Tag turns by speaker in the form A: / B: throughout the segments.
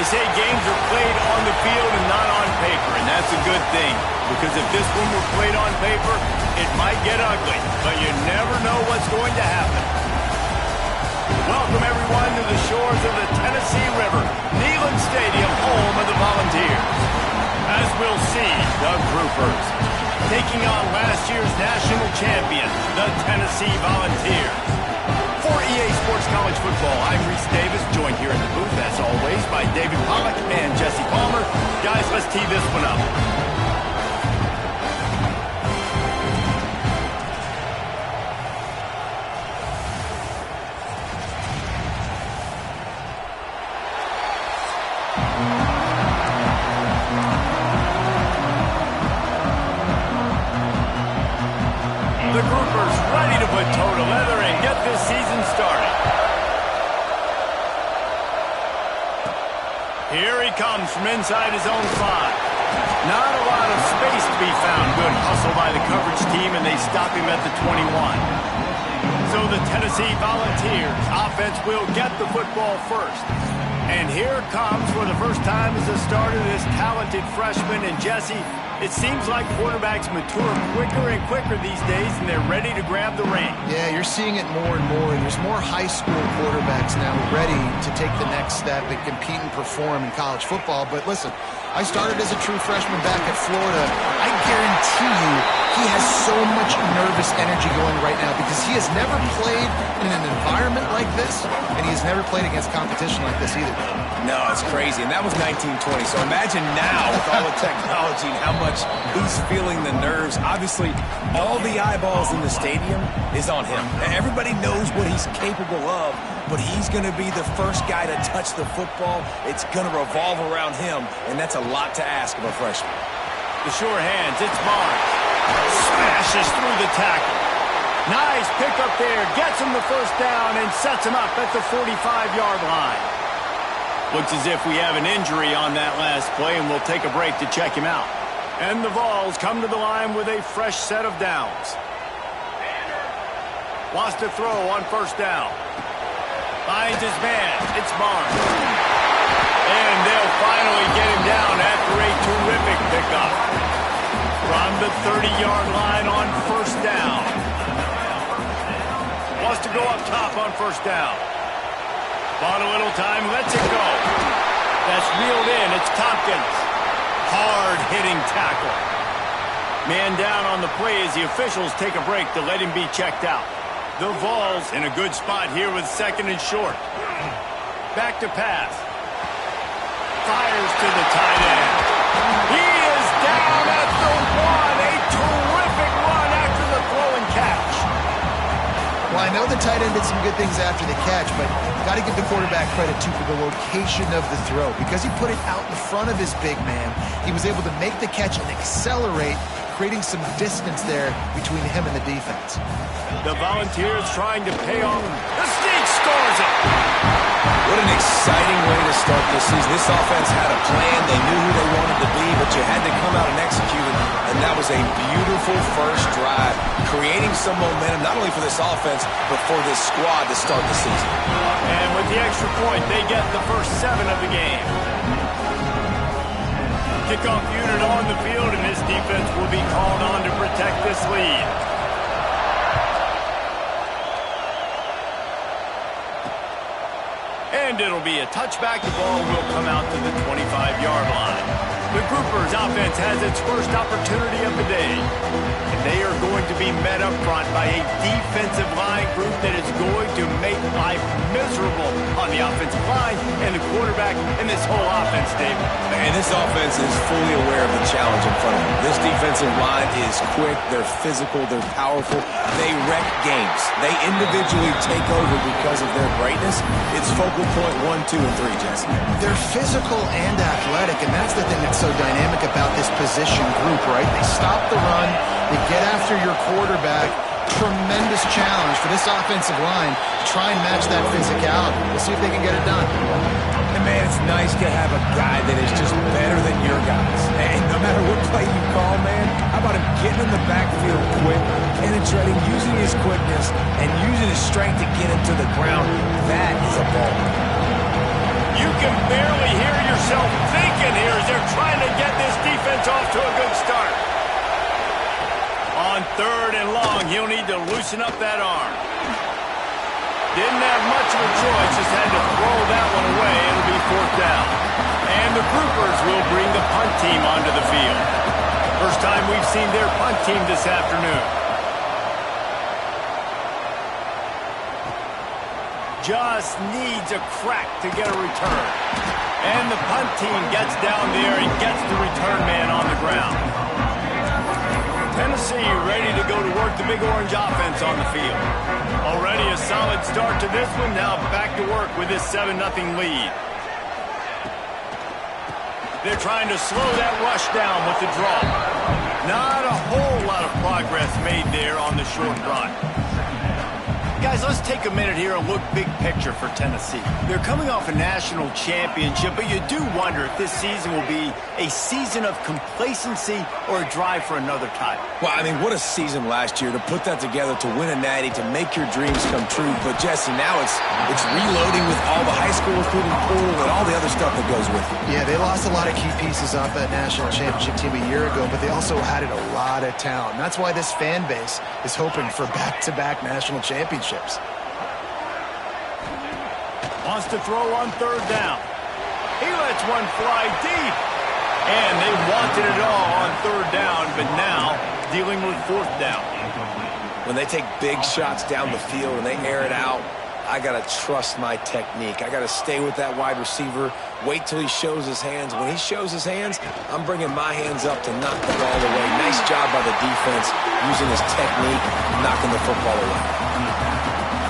A: They say games are played on the field and not on paper, and that's a good thing. Because if this one were played on paper, it might get ugly. But you never know what's going to happen. Welcome, everyone, to the shores of the Tennessee River, Neyland Stadium, home of the Volunteers. As we'll see, the Groupers taking on last year's national champion, the Tennessee Volunteers. For EA Sports College Football, I'm Reese Davis, joined here in the booth, as always, by David Pollack and Jesse Palmer. Guys, let's tee this one up. The Groupers ready to put toe to leather and get this season started. Here he comes from inside his own 5. Not a lot of space to be found. Good hustle by the coverage team, and they stop him at the 21. So the Tennessee Volunteers offense will get the football first. And here comes, for the first time as a starter, this talented freshman. And Jesse, it seems like quarterbacks mature quicker and quicker these days, and they're ready to grab the reins.
B: Yeah, you're seeing it more and more, and there's more high school quarterbacks now ready to take the next step and compete and perform in college football. But listen, I started as a true freshman back at Florida. I guarantee you he has so much nervous energy going right now because he has never played in an environment like this, and he has never played against competition like this either.
C: No, it's crazy, and that was 1920. So imagine now with all the technology and how much he's feeling the nerves. Obviously, all the eyeballs in the stadium is on him. Everybody knows what he's capable of, but he's going to be the first guy to touch the football. It's going to revolve around him, and that's a lot to ask of a freshman.
A: The sure hands, it's Barnes. Smashes through the tackle. Nice pickup there, gets him the first down and sets him up at the 45-yard line. Looks as if we have an injury on that last play, and we'll take a break to check him out. And the Vols come to the line with a fresh set of downs. Wants to throw on first down. Finds his man. It's Barnes. And they'll finally get him down after a terrific pickup. From the 30-yard line on first down. Wants to go up top on first down. Bought a little time, lets it go. That's reeled in, it's Tompkins. Hard-hitting tackle. Man down on the play as the officials take a break to let him be checked out. The Vols in a good spot here with second and short. Back to pass. Fires to the tight end. He is down at the 1. A terrific run after the throw and catch.
B: Well, I know the tight end did some good things after the catch, but got to give the quarterback credit, too, for the location of the throw. Because he put it out in front of his big man, he was able to make the catch and accelerate, creating some distance there between him and the defense.
A: The Volunteers trying to pay off. The sneak scores it.
C: What an exciting way to start this season. This offense had a plan. They knew who they wanted to be, but you had to come out and execute it. And that was a beautiful first drive, creating some momentum, not only for this offense, but for this squad to start the season.
A: And with the extra point, they get the first 7 of the game. Kickoff unit on the field, and this defense will be called on to protect this lead. And it'll be a touchback. The ball will come out to the 25-yard line. The Groupers offense has its first opportunity of the day. And they are going to be met up front by a defensive line group that is going to make life miserable on the offensive line and the quarterback and this whole offense, David.
C: And this offense is fully aware of the challenge in front of them. This defensive line is quick, they're physical, they're powerful. They wreck games. They individually take over because of their greatness. It's focal point 1, 2, and 3, Jesse.
B: They're physical and athletic, and that's the thing that's so dynamic about this position group, right? They stop the run, they get after your quarterback. Tremendous challenge for this offensive line to try and match that physicality. We'll see if they can get it done.
C: And man, it's nice to have a guy that is just better than your guys. And no matter what play you call, man, how about him getting in the backfield quick, penetrating, using his quickness, and using his strength to get him to the ground? That is a ball.
A: You can barely hear yourself thinking here as they're trying to get this defense off to a good start. On 3rd and long, he'll need to loosen up that arm. Didn't have much of a choice, just had to throw that one away. It'll be 4th down. And the Groupers will bring the punt team onto the field. First time we've seen their punt team this afternoon. Just needs a crack to get a return. And the punt team gets down there and gets the return man on the ground. Tennessee ready to go to work the Big Orange offense on the field. Already a solid start to this one. Now back to work with this 7-0 lead. They're trying to slow that rush down with the draw. Not a whole lot of progress made there on the short run. Guys, let's take a minute here and look big picture for Tennessee. They're coming off a national championship, but you do wonder if this season will be a season of complacency or a drive for another title.
C: Well, I mean, what a season last year to put that together, to win a natty, to make your dreams come true. But, Jesse, now it's reloading with all the high school recruiting pool and all the other stuff that goes with it.
B: Yeah, they lost a lot of key pieces off that national championship team a year ago, but they also added a lot of talent. That's why this fan base is hoping for back-to-back national championships.
A: Wants to throw on 3rd down. He lets one fly deep. And they wanted it all on 3rd down, but now dealing with 4th down.
C: When they take big shots down the field and they air it out, I got to trust my technique. I got to stay with that wide receiver, wait till he shows his hands. When he shows his hands, I'm bringing my hands up to knock the ball away. Nice job by the defense using his technique, knocking the football away.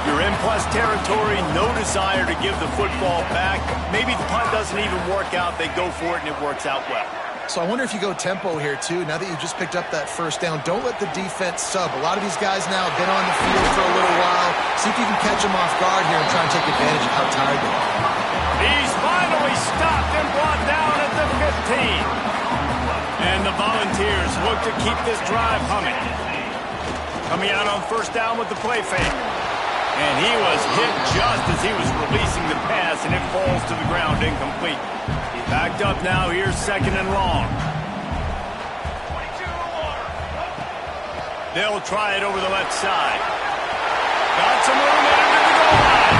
A: You're in plus territory, no desire to give the football back. Maybe the punt doesn't even work out. They go for it, and it works out well.
B: So I wonder if you go tempo here, too. Now that you just picked up that 1st down, don't let the defense sub. A lot of these guys now have been on the field for a little while. See if you can catch them off guard here and try and take advantage of how tired they are.
A: He's finally stopped and brought down at the 15. And the Volunteers look to keep this drive humming. Coming out on 1st down with the play fake. And he was hit just as he was releasing the pass, and it falls to the ground incomplete. Backed up now, here's 2nd and long. They'll try it over the left side. Got some room in it to the goal line.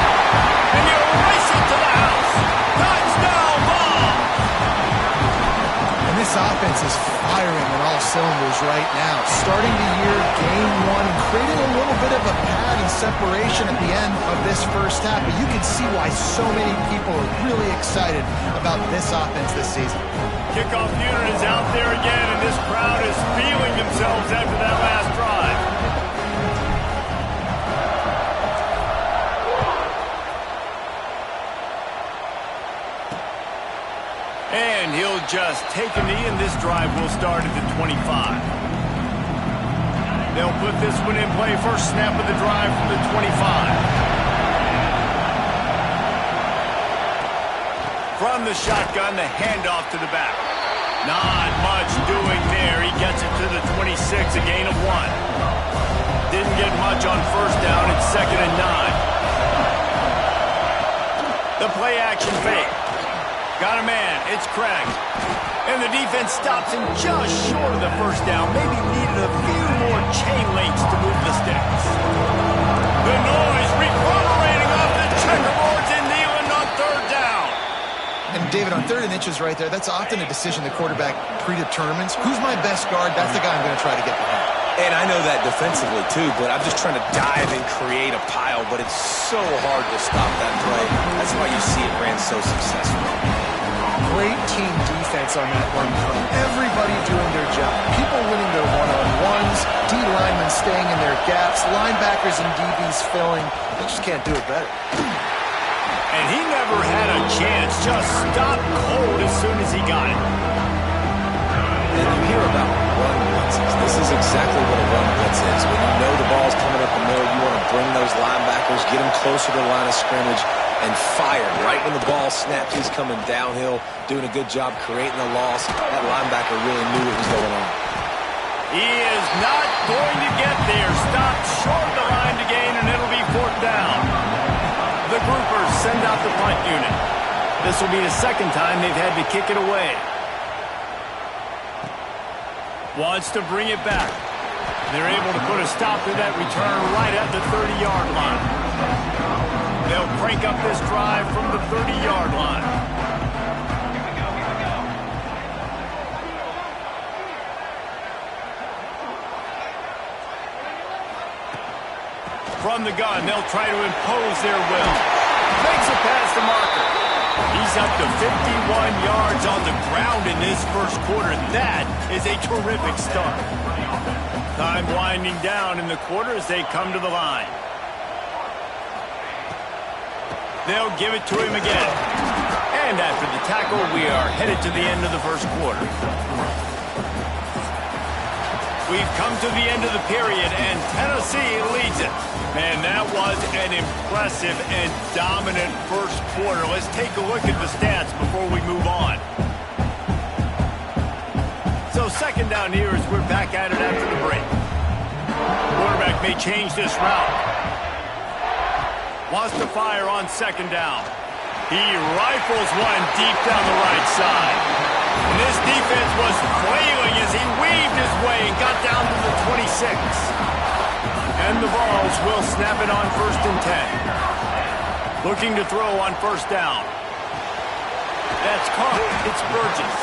A: And you race it to the house. Touchdown ball!
B: And this offense is firing on all cylinders right now. Starting the year, game 1, and creating a little bit of a pad and separation at the end of this 1st half. But you can see why so many people are really excited about this offense this season.
A: Kickoff unit is out there again, and this crowd is feeling themselves after that last drive. And he'll just take a knee, and this drive will start at the 25. They'll put this one in play. First snap of the drive from the 25. From the shotgun, the handoff to the back. Not much doing there. He gets it to the 26, a gain of 1. Didn't get much on 1st down. It's 2nd and 9. The play action fake. Got a man. It's Craig. And the defense stops him just short of the 1st down. Maybe needed a few more chain links to move the sticks. The noise reverberating off the checkerboards in Neyland on 3rd down.
B: And David, on 3rd and inches right there, that's often a decision the quarterback predetermines. Who's my best guard? That's the guy I'm going to try to get behind.
C: And I know that defensively, too, but I'm just trying to dive and create a pile, but it's so hard to stop that play. That's why you see it ran so successfully.
B: Great team defense on that one play. Everybody doing their job. People winning their one-on-ones, D linemen staying in their gaps, linebackers and DBs filling. They just can't do it better.
A: And he never had a chance. Just stopped cold as soon as he got it.
C: And you hear about run blitzes. This is exactly what a run blitz is. When you know the ball's coming up the middle, you want to bring those linebackers, get them closer to the line of scrimmage, and fire. Right when the ball snaps, he's coming downhill, doing a good job creating a loss. That linebacker really knew what was going on.
A: He is not going to get there. Stopped short of the line to gain, and it'll be 4th down. The Groupers send out the punt unit. This will be the second time they've had to kick it away. Wants to bring it back. They're able to put a stop to that return right at the 30-yard line. They'll crank up this drive from the 30-yard line. From the gun, they'll try to impose their will. Makes it past the marker. He's up to 51 yards on the ground in this first quarter. That is a terrific start. Time winding down in the quarter as they come to the line. They'll give it to him again. And after the tackle, we are headed to the end of the first quarter. We've come to the end of the period, and Tennessee leads it. Man, that was an impressive and dominant first quarter. Let's take a look at the stats before we move on. So second down here as we're back at it after the break. Quarterback may change this route. Wants to fire on second down. He rifles one deep down the right side. And this defense was flailing as he weaved his way and got down to the 26. And the Vols will snap it on 1st and 10. Looking to throw on first down. That's caught. It's Burgess.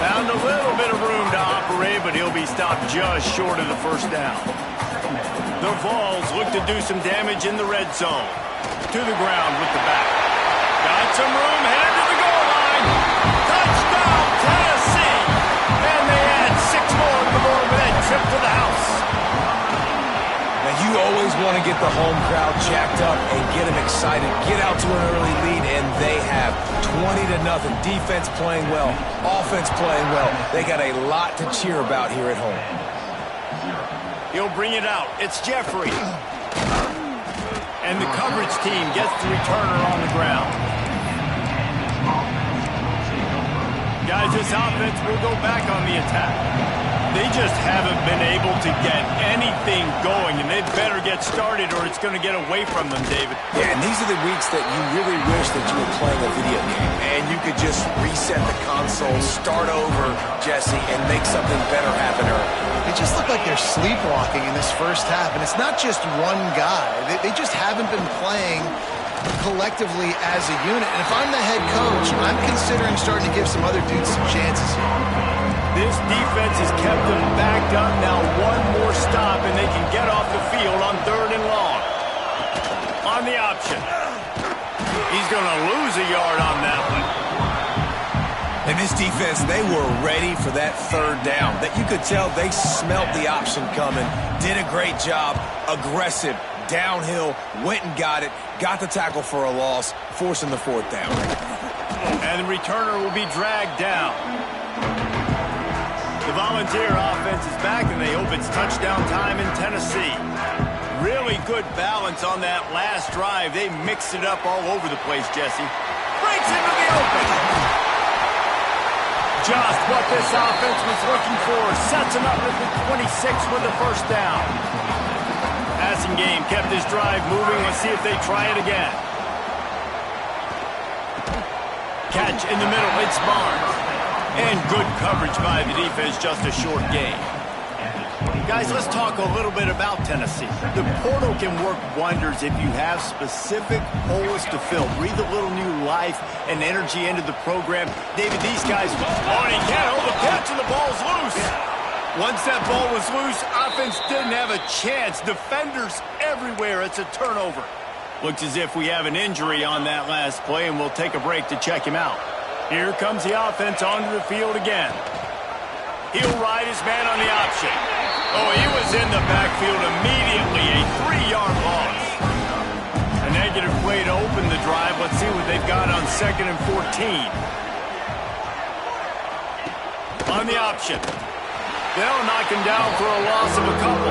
A: Found a little bit of room to operate, but he'll be stopped just short of the first down. The Vols look to do some damage in the red zone. To the ground with the back. Got some room, headed to the goal line. Touchdown, Tennessee! And they add 6 more to the board with that trip to the house.
C: Now, you always want to get the home crowd jacked up and get them excited. Get out to an early lead, and they have 20-0. Defense playing well. Offense playing well. They got a lot to cheer about here at home.
A: He'll bring it out. It's Jeffrey. And the coverage team gets the returner on the ground. Guys, this offense will go back on the attack. They just haven't been able to get anything going, and they'd better get started or it's going to get away from them, David.
C: Yeah, and these are the weeks that you really wish that you were playing a video game, and you could just reset the console, start over, Jesse, and make something better happen early.
B: They just look like they're sleepwalking in this first half, and it's not just one guy. They just haven't been playing collectively as a unit. And if I'm the head coach, I'm considering starting to give some other dudes some chances here.
A: This defense has kept them backed up. Now one more stop, and they can get off the field on 3rd and long. On the option. He's going to lose a yard on that one.
C: And this defense, they were ready for that 3rd down. That you could tell they smelt the option coming. Did a great job. Aggressive. Downhill. Went and got it. Got the tackle for a loss. Forcing the 4th down.
A: And the returner will be dragged down. The Volunteer offense is back, and they hope it's touchdown time in Tennessee. Really good balance on that last drive. They mixed it up all over the place, Jesse. Breaks into the open. Just what this offense was looking for. Sets him up at the 26 with the first down. Passing game kept this drive moving. Let's see if they try it again. Catch in the middle. It's Barnes. And good coverage by the defense, just a short gain. Guys, let's talk a little bit about Tennessee. The portal can work wonders if you have specific holes to fill. Breathe a little new life and energy into the program. David, these guys, he can't hold the catch and the ball's loose. Once that ball was loose, offense didn't have a chance. Defenders everywhere. It's a turnover. Looks as if we have an injury on that last play, and we'll take a break to check him out. Here comes the offense onto the field again. He'll ride his man on the option. Oh, he was in the backfield immediately. A 3-yard loss. A negative play to open the drive. Let's see what they've got on 2nd and 14. On the option. They'll knock him down for a loss of a couple.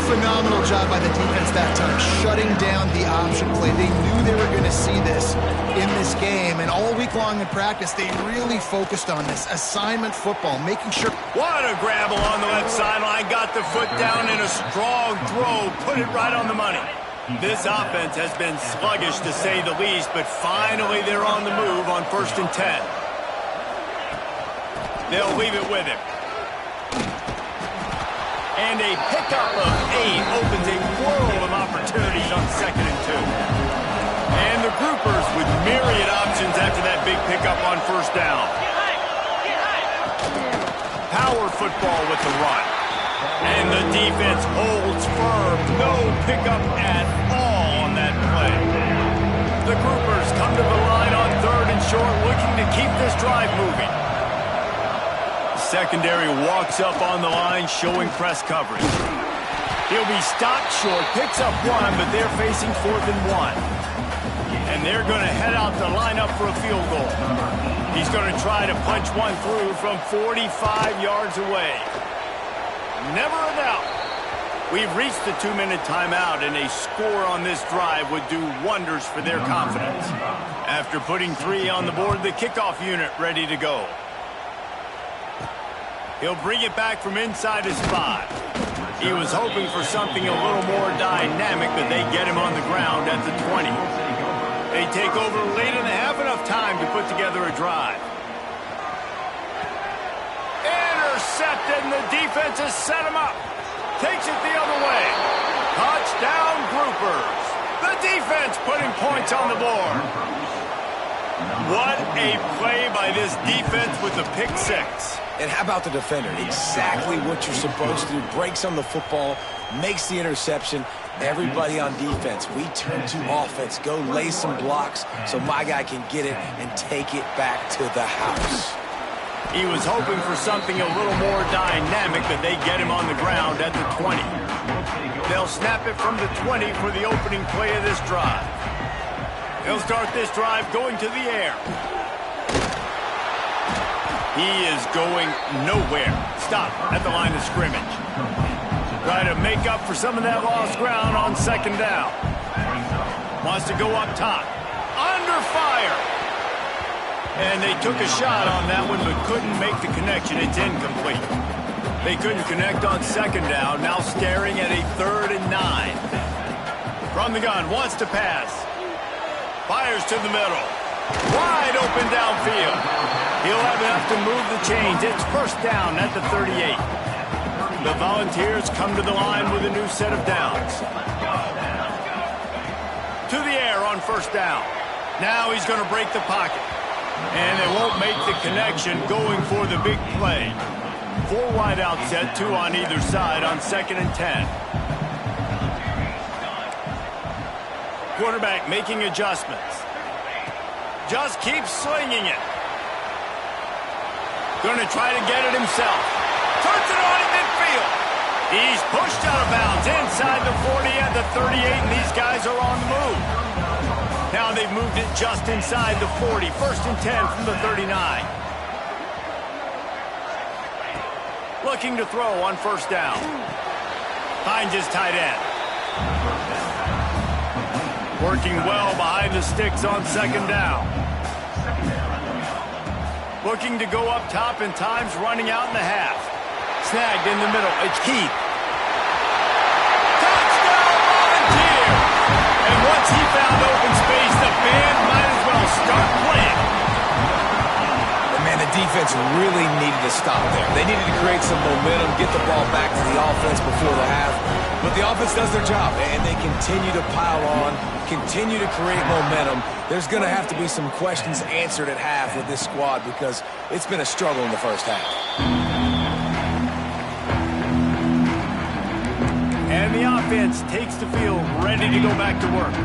B: Phenomenal job by the defense that time, shutting down the option play. They knew they were going to see this in this game, and all week long in practice, they really focused on this assignment football, making sure.
A: What a grab along the left sideline. Got the foot down in a strong throw. Put it right on the money. This offense has been sluggish to say the least, but finally they're on the move on 1st and 10. They'll leave it with him. And a pickup of 8 opens a world of opportunities on 2nd and 2. And the groupers with myriad options after that big pickup on 1st down. Power football with the run. And the defense holds firm. No pickup at all on that play. The groupers come to the line on 3rd and short, looking to keep this drive moving. Secondary walks up on the line, showing press coverage. He'll be stopped short, picks up 1, but they're facing 4th and 1. And they're going to head out the lineup for a field goal. He's going to try to punch one through from 45 yards away. Never a doubt. We've reached the 2-minute timeout, and a score on this drive would do wonders for their confidence. After putting 3 on the board, the kickoff unit ready to go. He'll bring it back from inside his 5. He was hoping for something a little more dynamic, but they get him on the ground at the 20. They take over late in the half, enough time to put together a drive. Intercepted, and the defense has set him up. Takes it the other way. Touchdown, groupers. The defense putting points on the board. What a play by this defense with the pick 6.
C: And how about the defender? Exactly what you're supposed to do. Breaks on the football, makes the interception. Everybody on defense, we turn to offense. Go lay some blocks so my guy can get it and take it back to the house.
A: He was hoping for something a little more dynamic, but they get him on the ground at the 20. They'll snap it from the 20 for the opening play of this drive. They'll start this drive going to the air. He is going nowhere. Stop at the line of scrimmage. Try to make up for some of that lost ground on 2nd down. Wants to go up top. Under fire. And they took a shot on that one, but couldn't make the connection. It's incomplete. They couldn't connect on 2nd down. Now staring at a 3rd and 9. From the gun, wants to pass. Fires to the middle. Wide open downfield. He'll have enough to move the chains. It's 1st down at the 38. The Volunteers come to the line with a new set of downs. To the air on 1st down. Now he's going to break the pocket. And they won't make the connection going for the big play. 4 wide out set, 2 on either side on 2nd and 10. Quarterback making adjustments. Just keeps slinging it. Going to try to get it himself. Turns it on in midfield. He's pushed out of bounds inside the 40 at the 38, and these guys are on the move. Now they've moved it just inside the 40. 1st and 10 from the 39. Looking to throw on 1st down. Finds his tight end. Working well behind the sticks on 2nd down. Looking to go up top, and time's running out in the half. Snagged in the middle. It's Keith. Touchdown, Volunteer! And once he found open space, the band might as well start playing.
C: And man, the defense really needed to stop there. They needed to create some momentum, get the ball back to the offense before the half. But the offense does their job, and they continue to pile on, continue to create momentum. There's going to have to be some questions answered at half with this squad because it's been a struggle in the 1st half.
A: And the offense takes the field, ready to go back to work.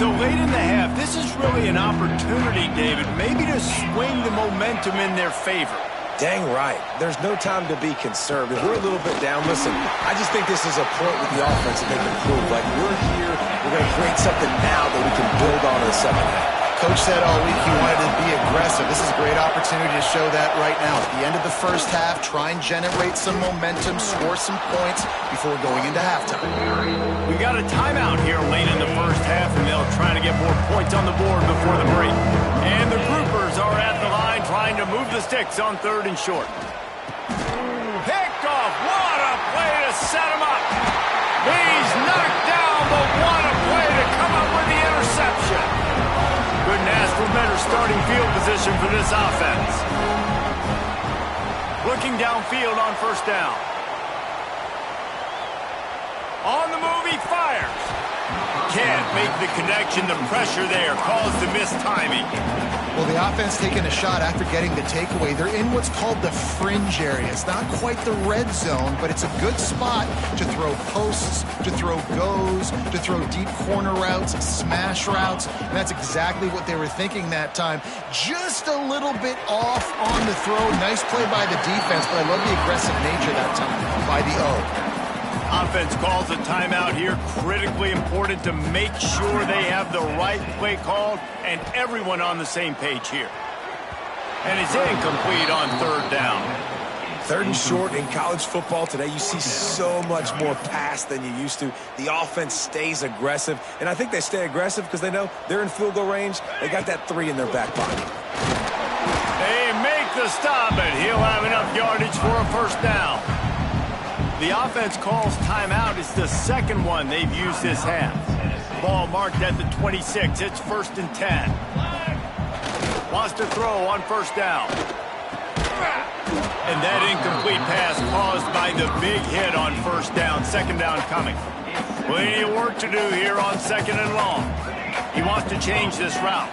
A: So late in the half, this is really an opportunity, David, maybe to swing the momentum in their favor.
C: Dang right. There's no time to be conservative. We're a little bit down. Listen, I just think this is a point with the offense that they can prove. Like, we're here, we're going to create something now that we can build on in the 2nd half.
B: Coach said all week he wanted to be aggressive. This is a great opportunity to show that right now. At the end of the 1st half, try and generate some momentum, score some points before going into halftime.
A: We got a timeout here late in the 1st half, and they'll try to get more points on the board before the break. And the groupers are at the line trying to move the sticks on 3rd and short. Picked off. What a play to set him up. He's knocked down, but what a better starting field position for this offense. Looking downfield on first down. On the move, he fires. Can't make the connection. The pressure there caused the missed timing.
B: Well, the offense taking a shot after getting the takeaway. They're in what's called the fringe area. It's not quite the red zone, but it's a good spot to throw posts, to throw goes, to throw deep corner routes, smash routes. And that's exactly what they were thinking that time. Just a little bit off on the throw. Nice play by the defense, but I love the aggressive nature that time by the O.
A: Offense calls a timeout here. Critically important to make sure they have the right play called and everyone on the same page here. And it's incomplete on third down.
C: Third and short in college football today, you see so much more pass than you used to. The offense stays aggressive, and I think they stay aggressive because they know they're in field goal range. They got that 3 in their back pocket.
A: They make the stop, and he'll have enough yardage for a first down. The offense calls timeout. It's the second one they've used this half. Ball marked at the 26. It's 1st and 10. Wants to throw on first down. And that incomplete pass caused by the big hit on first down. Second down coming. Plenty of work to do here on second and long. He wants to change this route.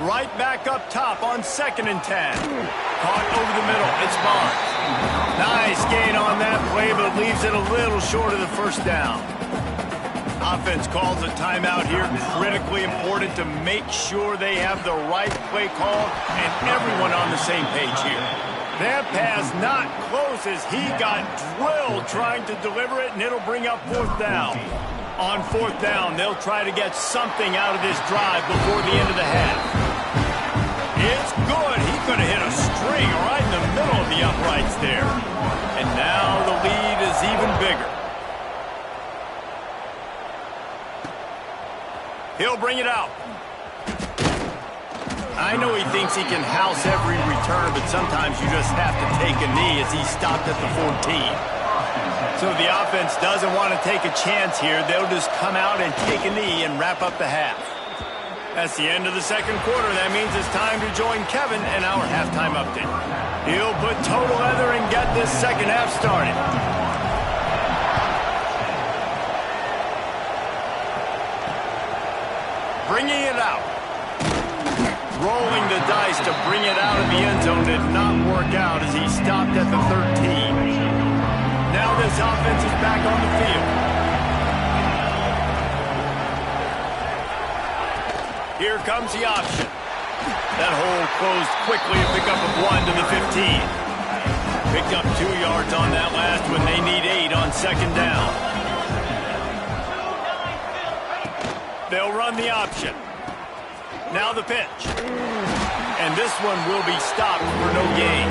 A: Right back up top on 2nd and 10. Caught over the middle. It's Barnes. Nice gain on that play, but leaves it a little short of the first down. Offense calls a timeout here. Critically important to make sure they have the right play call and everyone on the same page here. That pass not close as he got drilled trying to deliver it, and it'll bring up 4th down. On 4th down, they'll try to get something out of this drive before the end of the half. It's good. He could have hit a string right in the middle of the uprights there. And now the lead is even bigger. He'll bring it out. I know he thinks he can house every return, but sometimes you just have to take a knee as he stopped at the 14. So the offense doesn't want to take a chance here. They'll just come out and take a knee and wrap up the half. That's the end of the second quarter. That means it's time to join Kevin in our halftime update. He'll put total leather and get this second half started. Bringing it out. Rolling the dice to bring it out of the end zone did not work out as he stopped at the 13. Now this offense is back on the field. Here comes the option. That hole closed quickly, a pickup of 1 to the 15. Picked up 2 yards on that last one. They need 8 on second down. They'll run the option. Now the pitch. And this one will be stopped for no gain.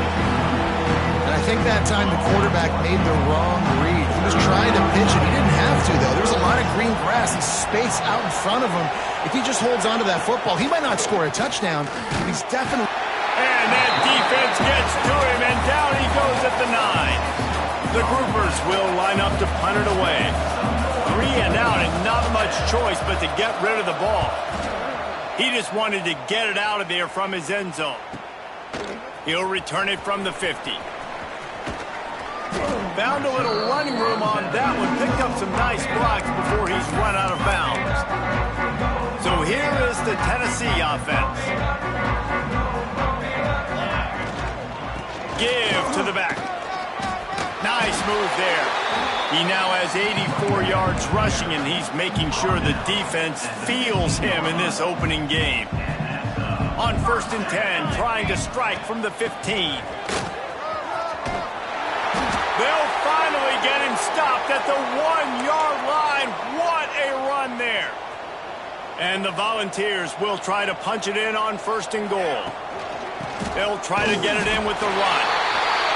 B: And I think that time the quarterback made the wrong read. He was trying to pitch it. He didn't have to, though. There's a lot of green grass and space out in front of him. If he just holds on to that football, he might not score a touchdown, but he's definitely...
A: And that defense gets to him, and down he goes at the 9. The groupers will line up to punt it away. 3 and out, and not much choice but to get rid of the ball. He just wanted to get it out of there from his end zone. He'll return it from the 50. Found a little running room on that one. Picked up some nice blocks before he's run out of bounds. So here is the Tennessee offense. Give to the back. Nice move there. He now has 84 yards rushing, and he's making sure the defense feels him in this opening game. On 1st and 10, trying to strike from the 15. They'll finally get him stopped at the 1-yard line. What a run there. And the Volunteers will try to punch it in on 1st and goal. They'll try to get it in with the run.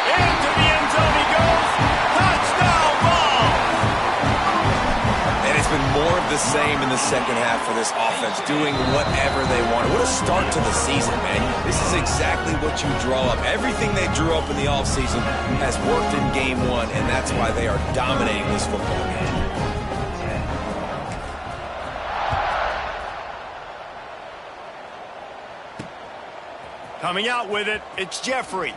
A: Into the end zone he goes. Touchdown ball.
C: And it's been more of the same in the second half for this offense, doing whatever they want. What a start to the season, man. This is exactly what you draw up. Everything they drew up in the offseason has worked in game 1, and that's why they are dominating this football game.
A: Coming out with it, it's Jeffrey.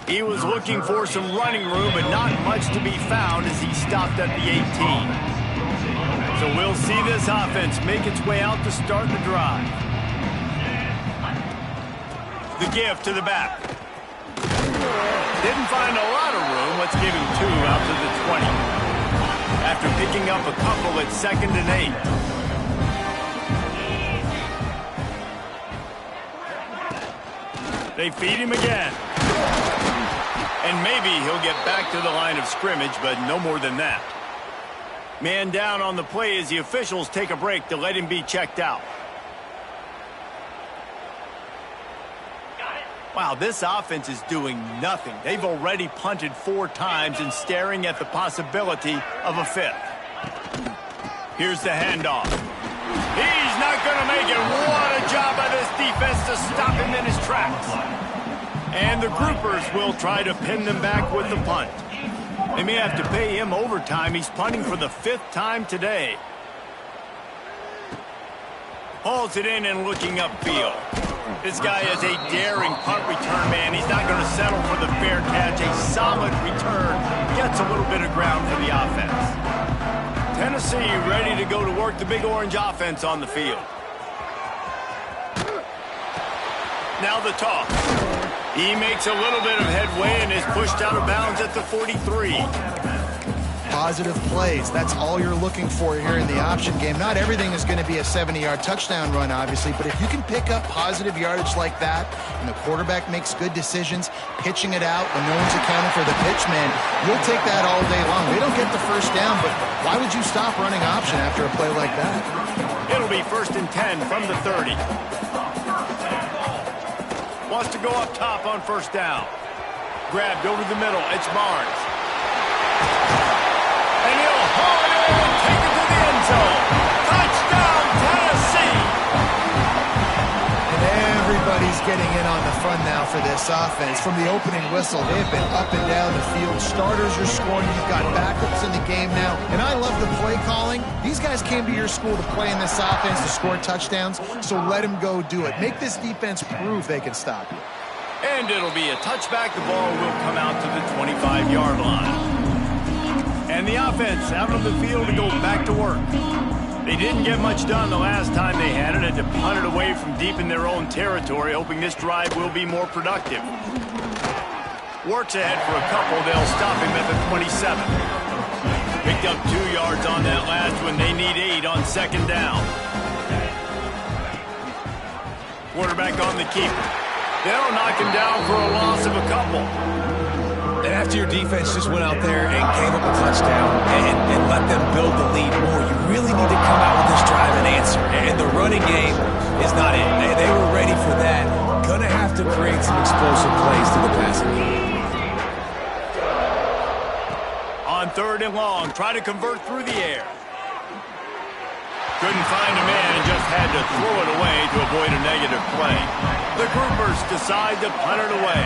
A: He was looking for some running room, but not much to be found as he stopped at the 18. So we'll see this offense make its way out to start the drive. The give to the back. Didn't find a lot of room. Let's give him 2 out to the 20. After picking up a couple at 2nd and 8. They feed him again. And maybe he'll get back to the line of scrimmage, but no more than that. Man down on the play as the officials take a break to let him be checked out. Wow, this offense is doing nothing. They've already punted 4 times and staring at the possibility of a 5th. Here's the handoff. He's not going to make it. What a job by this defense to stop him in his tracks. And the groupers will try to pin them back with the punt. They may have to pay him overtime. He's punting for the 5th time today. Hauls it in and looking upfield. This guy is a daring punt return man. He's not going to settle for the fair catch. A solid return. Gets a little bit of ground for the offense. Tennessee ready to go to work the Big Orange offense on the field. Now the toss. He makes a little bit of headway and is pushed out of bounds at the 43.
B: Positive plays. That's all you're looking for here in the option game. Not everything is going to be a 70-yard touchdown run, obviously, but if you can pick up positive yardage like that and the quarterback makes good decisions, pitching it out when no one's accounting for the pitch, man, you'll take that all day long. They don't get the first down, but why would you stop running option after a play like that?
A: It'll be 1st and 10 from the 30. Wants to go up top on 1st down. Grabbed over the middle. It's Barnes. And he'll haul it in and take it to the end zone. Touchdown, Tennessee!
B: And everybody's getting in on the fun now for this offense. From the opening whistle, they've been up and down the field. Starters are scoring. You've got backups in the game now. And I love the play calling. These guys came to your school to play in this offense to score touchdowns, so let them go do it. Make this defense prove they can stop you.
A: And it'll be a touchback. The ball will come out to the 25-yard line. And the offense out on the field to go back to work. They didn't get much done the last time they had it. Had to punt it away from deep in their own territory, hoping this drive will be more productive. Works ahead for a couple. They'll stop him at the 27. Picked up 2 yards on that last one. They need 8 on 2nd down. Quarterback on the keeper. They'll knock him down for a loss of a couple.
C: And after your defense just went out there and gave up a touchdown and let them build the lead more, you really need to come out with this drive and answer. And the running game is not it. They were ready for that. Going to have to create some explosive plays to the passing game.
A: On 3rd and long, try to convert through the air. Couldn't find a man and just had to throw it away to avoid a negative play. The groupers decide to punt it away.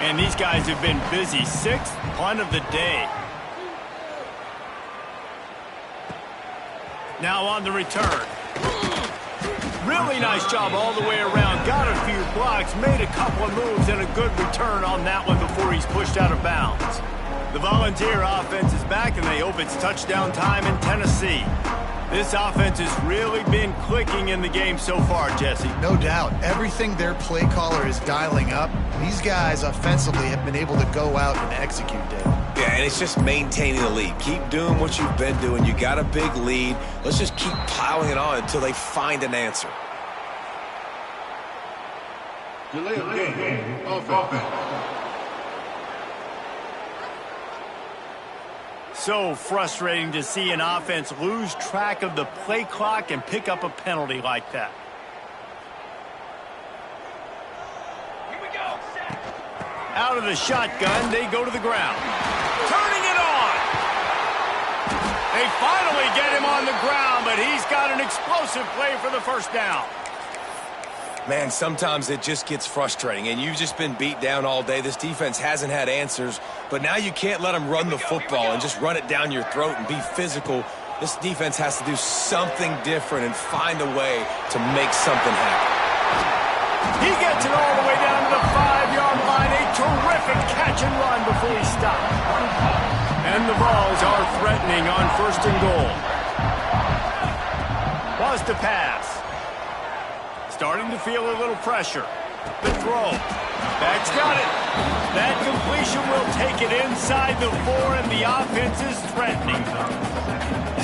A: And these guys have been busy. 6th punt of the day. Now on the return. Really nice job all the way around. Got a few blocks, made a couple of moves, and a good return on that one before he's pushed out of bounds. The Volunteer offense is back, and they hope it's touchdown time in Tennessee. This offense has really been clicking in the game so far, Jesse.
B: No doubt. Everything their play caller is dialing up, these guys offensively have been able to go out and execute, Dave.
C: Yeah, and it's just maintaining the lead. Keep doing what you've been doing. You got a big lead. Let's just keep piling it on until they find an answer.
D: Delay of game. Offense.
A: So frustrating to see an offense lose track of the play clock and pick up a penalty like that.
D: Here we go.
A: Out of the shotgun, they go to the ground. Turning it on! They finally get him on the ground, but he's got an explosive play for the 1st down.
C: Man, sometimes it just gets frustrating, and you've just been beat down all day. This defense hasn't had answers, but now you can't let them run the football and just run it down your throat and be physical. This defense has to do something different and find a way to make something happen.
A: He gets it all the way down to the 5-yard line. A terrific catch and run before he stopped. And the Vols are threatening on 1st and goal. Was to pass. Starting to feel a little pressure. The throw. Back's got it. That completion will take it inside the 4, and the offense is threatening.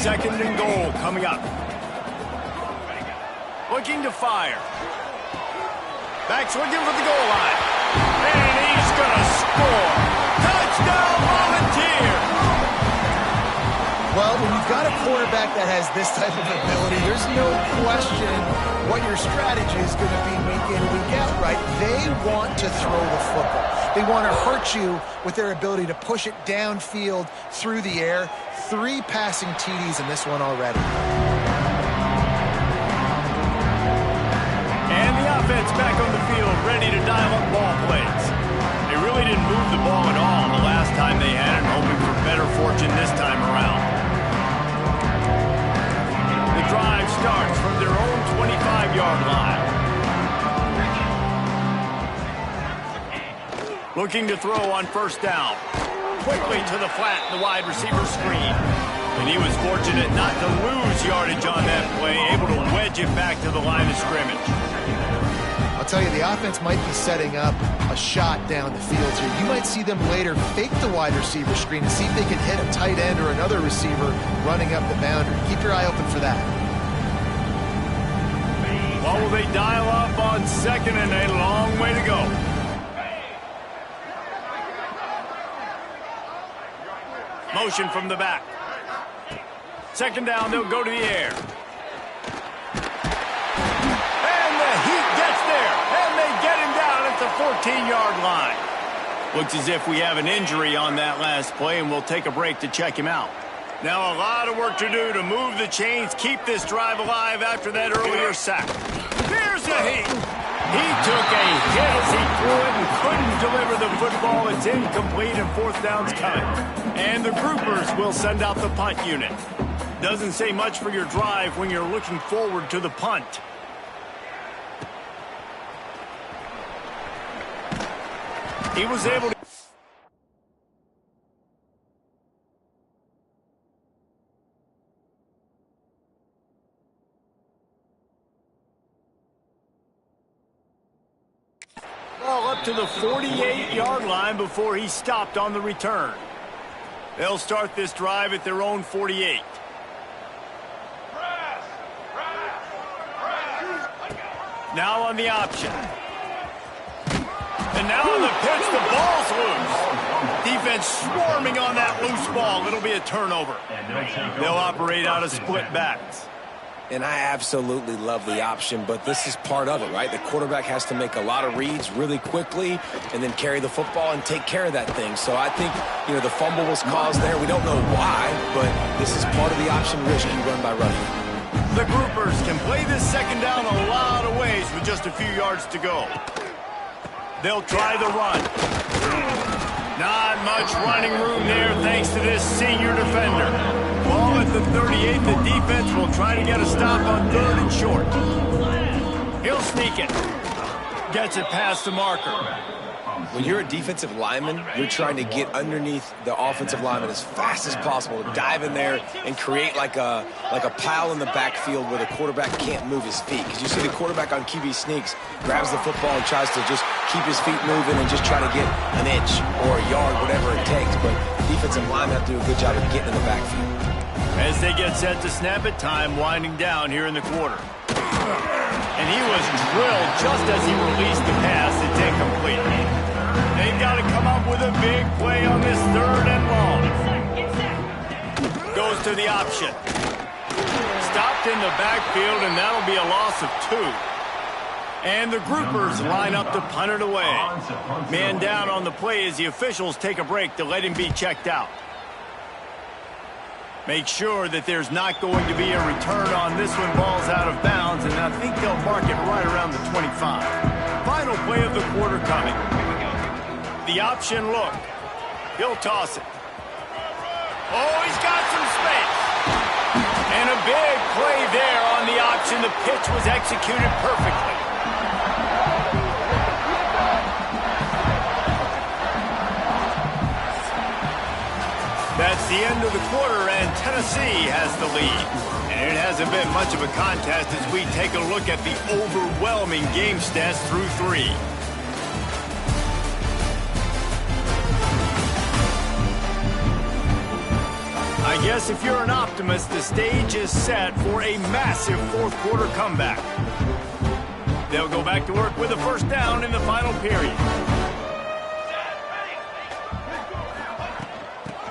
A: 2nd and goal coming up. Looking to fire. Back's looking for the goal line. And he's going to score. Touchdown, Volunteers!
B: Well, when you've got a quarterback that has this type of ability, there's no question what your strategy is going to be week in, week out, right? They want to throw the football. They want to hurt you with their ability to push it downfield through the air. 3 passing TDs in this one already.
A: And the offense back on the field, ready to dial up ball plays. They really didn't move the ball at all the last time they had it, hoping for better fortune this time around. The drive starts from their own 25-yard line. Looking to throw on 1st down. Quickly to the flat in the wide receiver screen. And he was fortunate not to lose yardage on that play, able to wedge it back to the line of scrimmage.
B: I'll tell you, the offense might be setting up a shot down the field here. You might see them later fake the wide receiver screen and see if they can hit a tight end or another receiver running up the boundary. Keep your eye open for that.
A: What will they dial up on 2nd and a long way to go? Motion from the back. 2nd down, they'll go to the air. And the Heat gets there. And they get him down at the 14-yard line. Looks as if we have an injury on that last play, and we'll take a break to check him out. Now a lot of work to do to move the chains, keep this drive alive after that earlier sack. Here's the Heat. He took a hit as he threw it and couldn't deliver the football. It's incomplete and 4th down's coming. And the groupers will send out the punt unit. Doesn't say much for your drive when you're looking forward to the punt. He was able to... ball up to the 48-yard line before he stopped on the return. They'll start this drive at their own 48. Now on the option. And now on the pitch, the ball's loose. Defense swarming on that loose ball. It'll be a turnover. They'll operate out of split backs.
C: And I absolutely love the option, but this is part of it, right? The quarterback has to make a lot of reads really quickly and then carry the football and take care of that thing. So I think, the fumble was caused there. We don't know why, but this is part of the option risky run by running.
A: The groupers can play this 2nd down a lot of ways with just a few yards to go. They'll try the run. Not much running room there thanks to this senior defender. Ball at the 38, the defense will try to get a stop on 3rd and short. He'll sneak it. Gets it past the marker.
C: When you're a defensive lineman, you're trying to get underneath the offensive lineman as fast as possible, dive in there and create like a pile in the backfield where the quarterback can't move his feet. Because you see the quarterback on QB sneaks, grabs the football and tries to just keep his feet moving and just try to get an inch or a yard, whatever it takes. But defensive linemen have to do a good job of getting in the backfield.
A: As they get set to snap it, time winding down here in the quarter. And he was drilled just as he released the pass. It's incomplete. They've got to come up with a big play on this 3rd and long. Goes to the option. Stopped in the backfield, and that'll be a loss of 2. And the groupers line up to punt it away. Man down on the play as the officials take a break to let him be checked out. Make sure that there's not going to be a return on this one. Ball's out of bounds, and I think they'll mark it right around the 25. Final play of the quarter coming. The option look. He'll toss it. Oh, he's got some space. And a big play there on the option. The pitch was executed perfectly. the end of the quarter, and Tennessee has the lead. And it hasn't been much of a contest as we take a look at the overwhelming game stats through 3. I guess if you're an optimist, the stage is set for a massive fourth quarter comeback. They'll go back to work with a first down in the final period.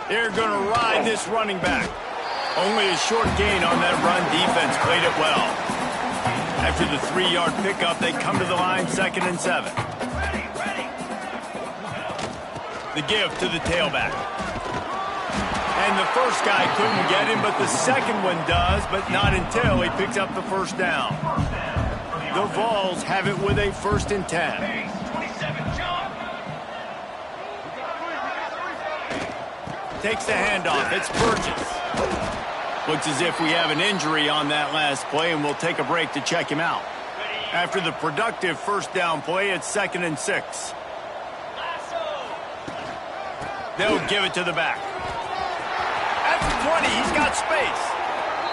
A: They're going to ride this running back. Only a short gain on that run. Defense played it well. After the 3-yard pickup, they come to the line 2nd and 7. The give to the tailback. And the first guy couldn't get him, but the second one does, but not until he picks up the first down. The Vols have it with a 1st and 10. Takes the handoff. It's Burgess. Looks as if we have an injury on that last play, and we'll take a break to check him out. After the productive first down play, it's 2nd and 6. They'll give it to the back. At the 20, he's got space.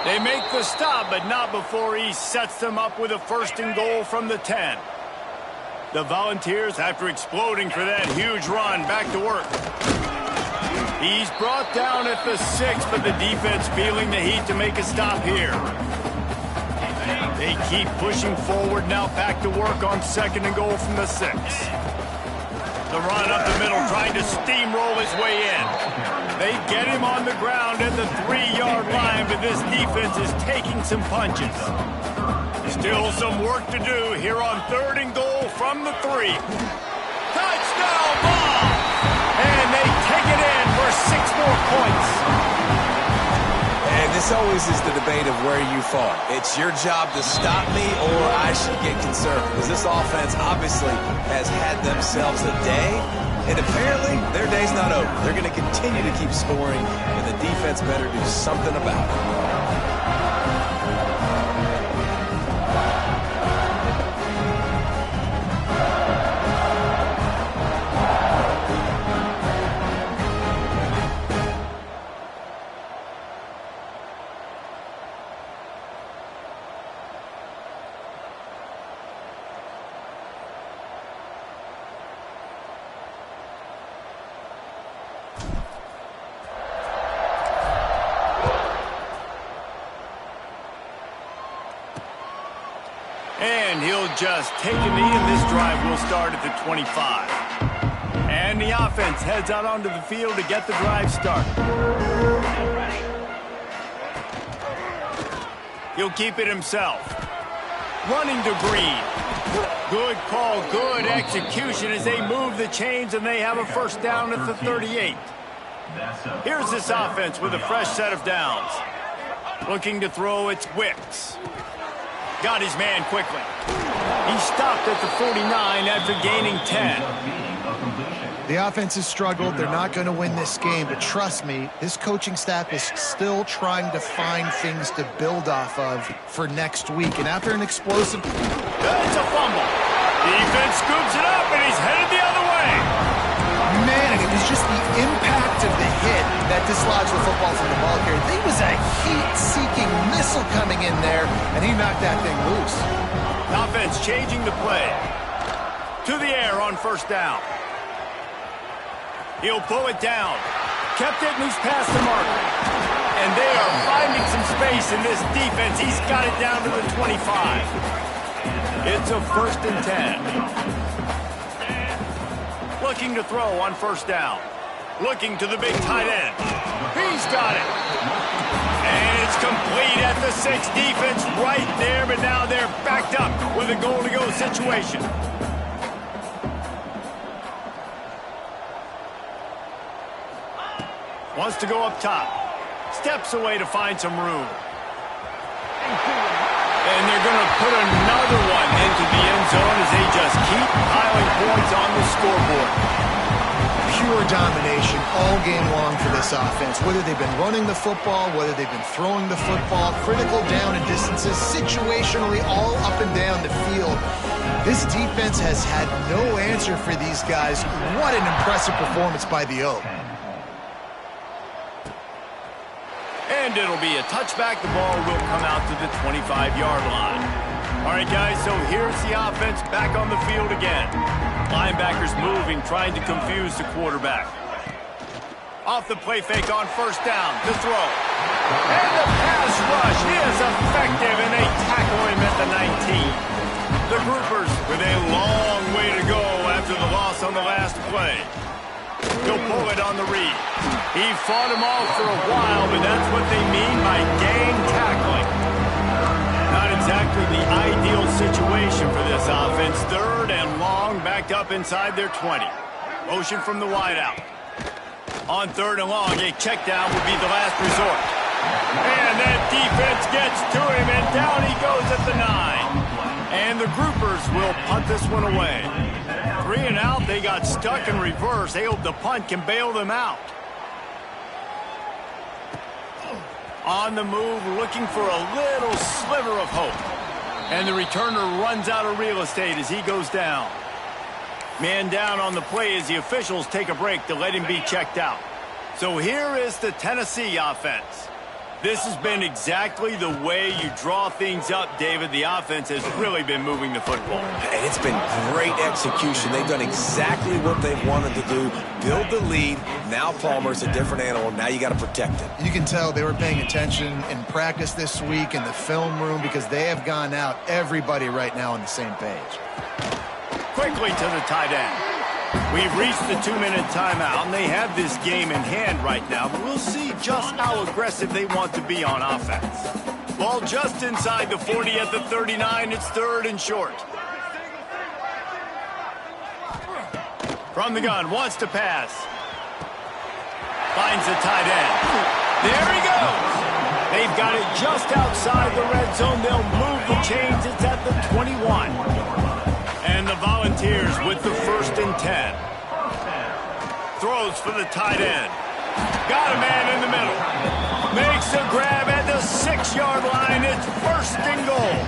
A: They make the stop, but not before he sets them up with a 1st and goal from the 10. The Volunteers, after exploding for that huge run, back to work. He's brought down at the 6, but the defense feeling the heat to make a stop here. They keep pushing forward, now back to work on 2nd and goal from the 6. The run up the middle, trying to steamroll his way in. They get him on the ground at the 3-yard line, but this defense is taking some punches. Still some work to do here on 3rd and goal from the 3. Touchdown ball! And they take it in for 6 more points.
C: And this always is the debate of where you fall. It's your job to stop me or I should get concerned. Because this offense obviously has had themselves a day. And apparently their day's not over. They're going to continue to keep scoring. And the defense better do something about it.
A: And he'll just take a knee, and this drive will start at the 25. And the offense heads out onto the field to get the drive started. He'll keep it himself. Running to Green. Good call, good execution as they move the chains, and they have a first down at the 38. Here's this offense with a fresh set of downs. Looking to throw, it's Wicks. Got his man quickly. He stopped at the 49 after gaining 10.
B: The offense has struggled. They're not going to win this game, but trust me, this coaching staff is still trying to find things to build off of for next week. And after an explosive...
A: It's a fumble. Defense scoops it up, and he's headed the other way.
B: Man, and it was just the impact of the hit that dislodged the football from the ball carrier. There was a heat-seeking missile coming in there, and he knocked that thing loose.
A: Offense changing the play. To the air on first down. He'll pull it down. Kept it, and he's past the marker. And they are finding some space in this defense. He's got it down to the 25. It's a 1st and 10. Looking to throw on first down. Looking to the big tight end. He's got it. And it's complete at the 6. Defense right there, but now they're backed up with a goal-to-go situation. Wants to go up top. Steps away to find some room. And they're going to put another one into the end zone as they just keep piling points on the scoreboard.
B: Pure domination all game long for this offense. Whether they've been running the football, whether they've been throwing the football, critical down and distances, situationally all up and down the field. This defense has had no answer for these guys. What an impressive performance by the O.
A: And it'll be a touchback. The ball will come out to the 25-yard line. All right, guys, so here's the offense back on the field again. Linebackers moving, trying to confuse the quarterback. Off the play fake on first down to throw. And the pass rush is effective, and they tackle him at the 19. The Groupers with a long way to go after the loss on the last play. He'll pull it on the read. He fought him off for a while, but that's what they mean by gang tackling. Not exactly the ideal situation for this offense. Third and long, backed up inside their 20. Motion from the wideout. On third and long, a check down would be the last resort. And that defense gets to him, and down he goes at the 9. And the Groupers will punt this one away. 3 and out, they got stuck in reverse. They hope the punt can bail them out. On the move, looking for a little sliver of hope. And the returner runs out of real estate as he goes down. Man down on the play as the officials take a break to let him be checked out. So here is the Tennessee offense. This has been exactly the way you draw things up, David. The offense has really been moving the football.
C: And it's been great execution. They've done exactly what they've wanted to do. Build the lead. Now Palmer's a different animal. Now you got to protect it.
B: You can tell they were paying attention in practice this week in the film room because they have gone out, everybody right now on the same page.
A: Quickly to the tight end. We've reached the 2-minute timeout, and they have this game in hand right now, but we'll see just how aggressive they want to be on offense. Ball just inside the 40 at the 39. It's third and short. From the gun, wants to pass. Finds the tight end. There he goes. They've got it just outside the red zone. They'll move the chains. It's at the 21. And the Volunteers with the 1st and 10. Throws for the tight end. Got a man in the middle. Makes a grab at the 6-yard line. It's 1st and goal.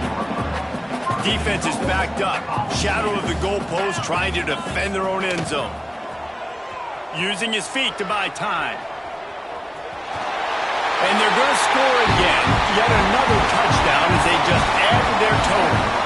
A: Defense is backed up. Shadow of the goalpost trying to defend their own end zone. Using his feet to buy time. And they're going to score again. Yet another touchdown as they just added their total.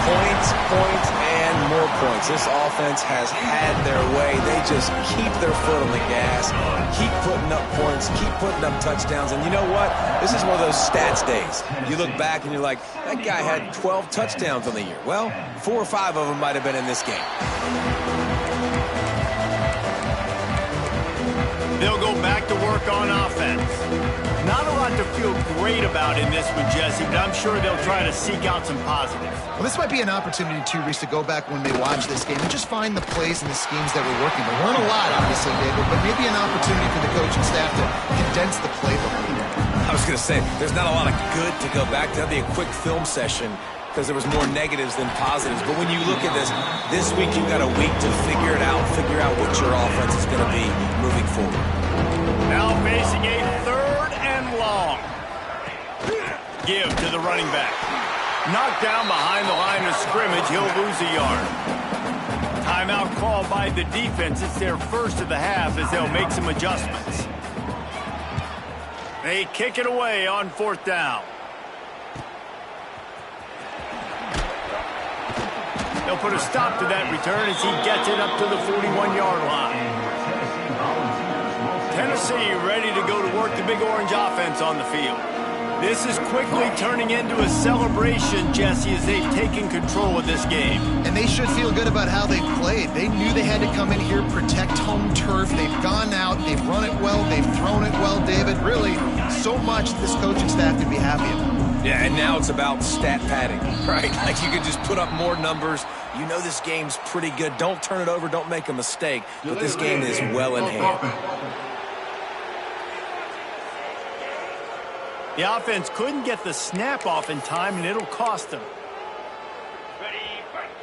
C: Points, points, and more points. This offense has had their way. They just keep their foot on the gas, keep putting up points, keep putting up touchdowns. And you know what? This is one of those stats days. You look back and you're like, that guy had 12 touchdowns on the year. Well, 4 or 5 of them might have been in this game.
A: They'll go back to work on offense. Not a lot to feel great about in this one, Jesse, but I'm sure they'll try to seek out some positives.
B: Well, this might be an opportunity, too, Reese, to go back when they watch this game and just find the plays and the schemes that were working. There weren't a lot, obviously, David, but maybe an opportunity for the coaching staff to condense the playbook.
C: I was going to say, there's not a lot of good to go back to. That'd be a quick film session because there was more negatives than positives. But when you look at this week you've got a week to figure it out, figure out what your offense is going to be moving forward.
A: Now facing a 3rd and long. Give to the running back. Knocked down behind the line of scrimmage. He'll lose a yard. Timeout called by the defense. It's their first of the half as they'll make some adjustments. They kick it away on 4th down. They'll put a stop to that return as he gets it up to the 41-yard line. Tennessee ready to go to work the Big Orange offense on the field. This is quickly turning into a celebration, Jesse, as they've taken control of this game.
B: And they should feel good about how they've played. They knew they had to come in here, protect home turf. They've gone out, they've run it well, they've thrown it well, David. Really, so much this coaching staff can be happy about.
C: Yeah, and now it's about stat padding, right? Like you can just put up more numbers. You know this game's pretty good. Don't turn it over, don't make a mistake. But this game is well in hand.
A: The offense couldn't get the snap off in time, and it'll cost them.
D: Ready, fight.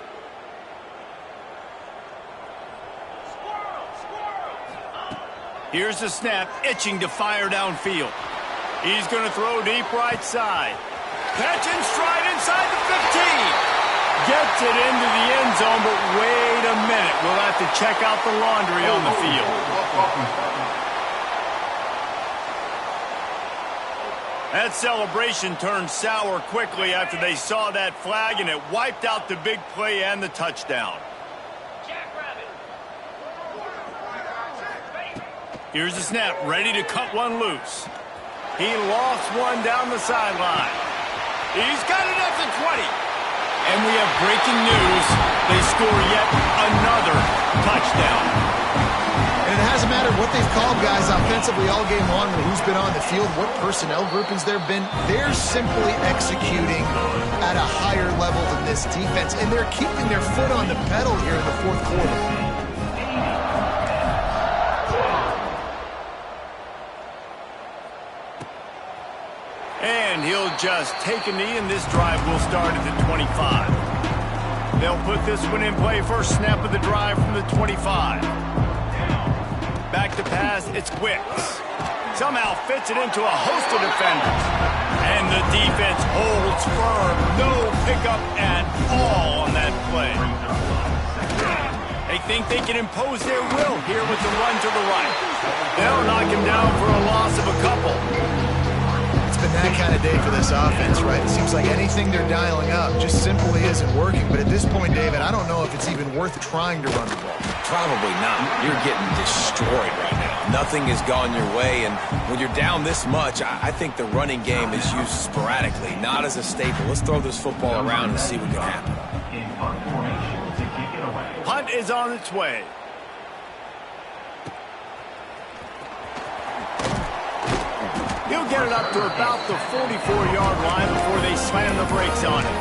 A: Here's the snap, itching to fire downfield. He's going to throw deep right side. Catch and stride inside the 15. Gets it into the end zone, but wait a minute. We'll have to check out the laundry on the field. That celebration turned sour quickly after they saw that flag, and it wiped out the big play and the touchdown. Here's the snap, ready to cut one loose. He lost one down the sideline. He's got it at the 20. And we have breaking news. They score yet another touchdown.
B: And it hasn't mattered what they've called guys offensively all game long, or who's been on the field, what personnel groupings there have been. They're simply executing at a higher level than this defense, and they're keeping their foot on the pedal here in the fourth quarter.
A: And he'll just take a knee, and this drive will start at the 25. They'll put this one in play. First snap of the drive from the 25. Back to pass, it's Wicks. Somehow fits it into a host of defenders. And the defense holds firm. No pickup at all on that play. They think they can impose their will here with the run to the right. They'll knock him down for a loss of a couple.
B: It's been that kind of day for this offense, right? It seems like anything they're dialing up just simply isn't working. But at this point, David, I don't know if it's even worth trying to run the ball.
C: Probably not. You're getting destroyed right now. Nothing has gone your way, and when you're down this much, I think the running game is used sporadically, not as a staple. Let's throw this football around and see what can happen.
A: Punt is on its way. He'll get it up to about the 44-yard line before they slam the brakes on it.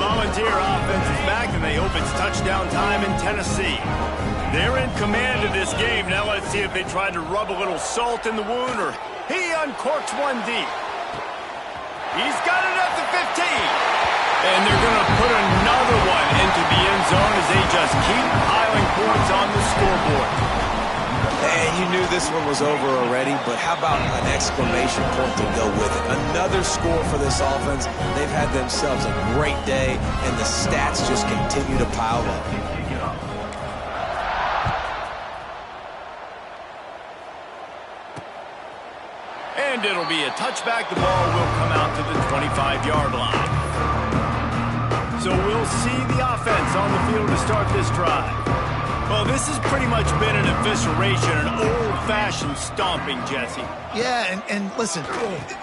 A: Volunteer offense is back, and they hope it's touchdown time in Tennessee. They're in command of this game. Now let's see if they try to rub a little salt in the wound, or he uncorks one deep. He's got it at the 15. And they're going to put another one into the end zone as they just keep piling points on the scoreboard.
C: And you knew this one was over already, but how about an exclamation point to go with it? Another score for this offense. They've had themselves a great day, and the stats just continue to pile up.
A: And it'll be a touchback. The ball will come out to the 25-yard line. So we'll see the offense on the field to start this drive. Well, this has pretty much been an evisceration, an old-fashioned stomping, Jesse.
B: Yeah, and listen,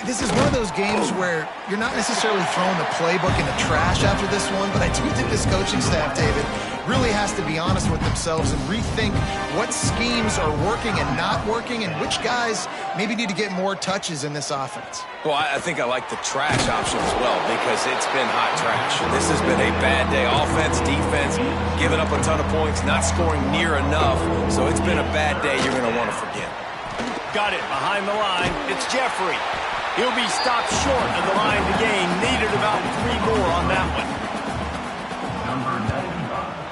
B: this is one of those games where you're not necessarily throwing the playbook in the trash after this one, but I do think this coaching staff, David, really has to be honest with themselves and rethink what schemes are working and not working, and which guys maybe need to get more touches in this offense.
C: Well, I think I like the trash option as well, because it's been hot trash. This has been a bad day. Offense, defense, giving up a ton of points, not scoring near enough. So it's been a bad day you're going to want to forget.
A: Got it behind the line. It's Jeffrey. He'll be stopped short of the line to gain. Needed about 3 more on that one.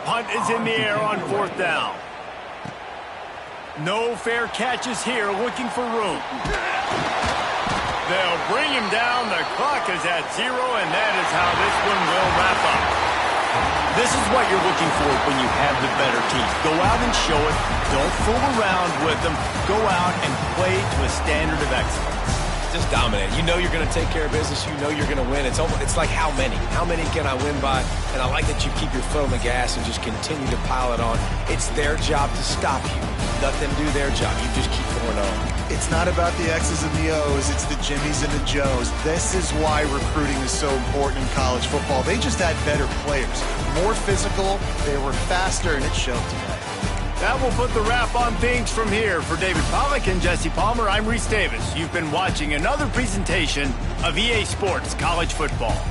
A: Punt is in the air on 4th down. No fair catches here, looking for room. They'll bring him down. The clock is at 0, and that is how this one will wrap up. This is what you're looking for when you have the better team. Go out and show it. Don't fool around with them. Go out and play to a standard of excellence.
C: Just dominate. You know you're going to take care of business. You know you're going to win. It's like how many? How many can I win by? And I like that you keep your foot on the gas and just continue to pile it on. It's their job to stop you. Let them do their job. You just keep going on.
B: It's not about the X's and the O's. It's the Jimmies and the Joes. This is why recruiting is so important in college football. They just had better players. More physical. They were faster, and it showed today.
A: That will put the wrap on things from here. For David Pollack and Jesse Palmer, I'm Reese Davis. You've been watching another presentation of EA Sports College Football.